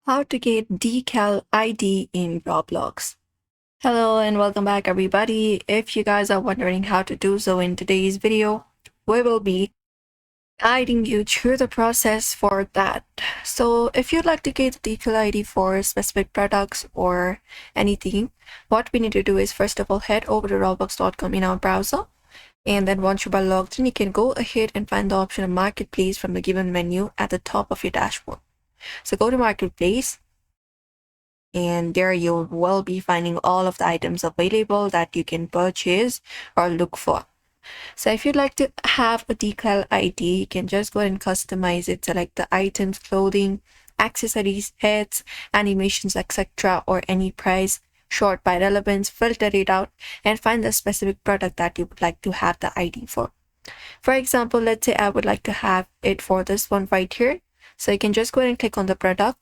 How to get Decal ID in Roblox. Hello and welcome back everybody. If you guys are wondering how to do so in today's video, we will be guiding you through the process for that. So if you'd like to get the Decal ID for specific products or anything, what we need to do is first of all head over to roblox.com in our browser. And then once you are logged in, you can go ahead and find the option of Marketplace from the given menu at the top of your dashboard. So go to Marketplace, and there you will be finding all of the items available that you can purchase or look for. So if you'd like to have a decal ID, you can just go ahead and customize it. Select the items, clothing, accessories, heads, animations, etc., or any price, sort by relevance, filter it out, and find the specific product that you would like to have the ID for. For example, let's say I would like to have it for this one right here. So you can just go ahead and click on the product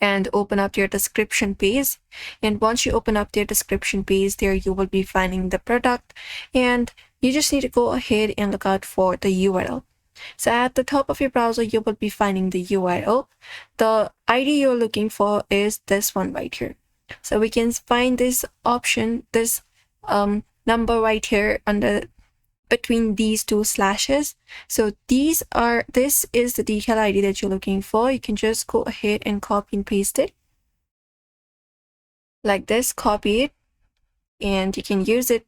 and open up your description page. And once you open up your description page, there you will be finding the product, and you just need to go ahead and look out for the URL. So at the top of your browser, you will be finding the URL. The ID you're looking for is this one right here. So we can find this option, this number right here under between these two slashes. So this is the decal ID that you're looking for. You can just go ahead and copy and paste it like this, copy it, and you can use it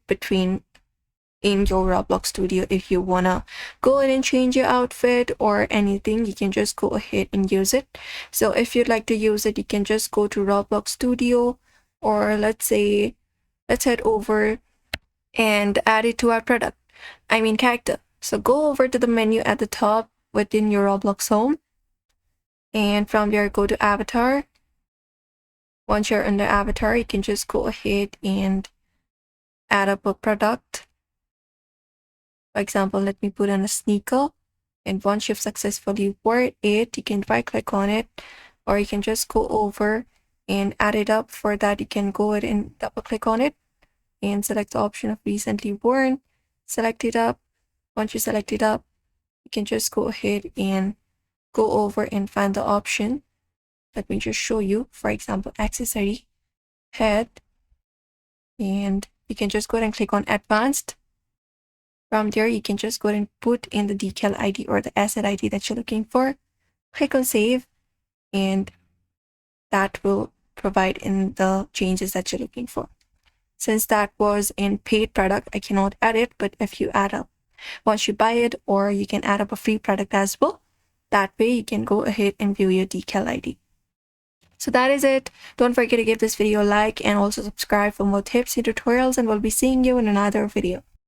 in your Roblox studio. If you wanna go ahead and change your outfit or anything, you can just go ahead and use it. So if you'd like to use it, you can just go to Roblox studio, or let's head over and add it to our character. So go over to the menu at the top within your Roblox home, and from there go to avatar. Once you're under avatar, you can just go ahead and add up a product. For example, let me put in a sneaker, and once you've successfully wore it, you can right click on it, or you can just go over and add it up. For that, you can go ahead and double click on it and select the option of recently worn, select it up. Once you select it up, you can just go ahead and go over and find the option. Let me just show you, for example, accessory, head, and you can just go ahead and click on advanced. From there, you can just go ahead and put in the decal ID or the asset ID that you're looking for. Click on save, and that will provide in the changes that you're looking for. Since that was in paid product, I cannot add it, but if you add up, once you buy it, or you can add up a free product as well, that way you can go ahead and view your decal ID. So that is it. Don't forget to give this video a like and also subscribe for more tips and tutorials, and we'll be seeing you in another video.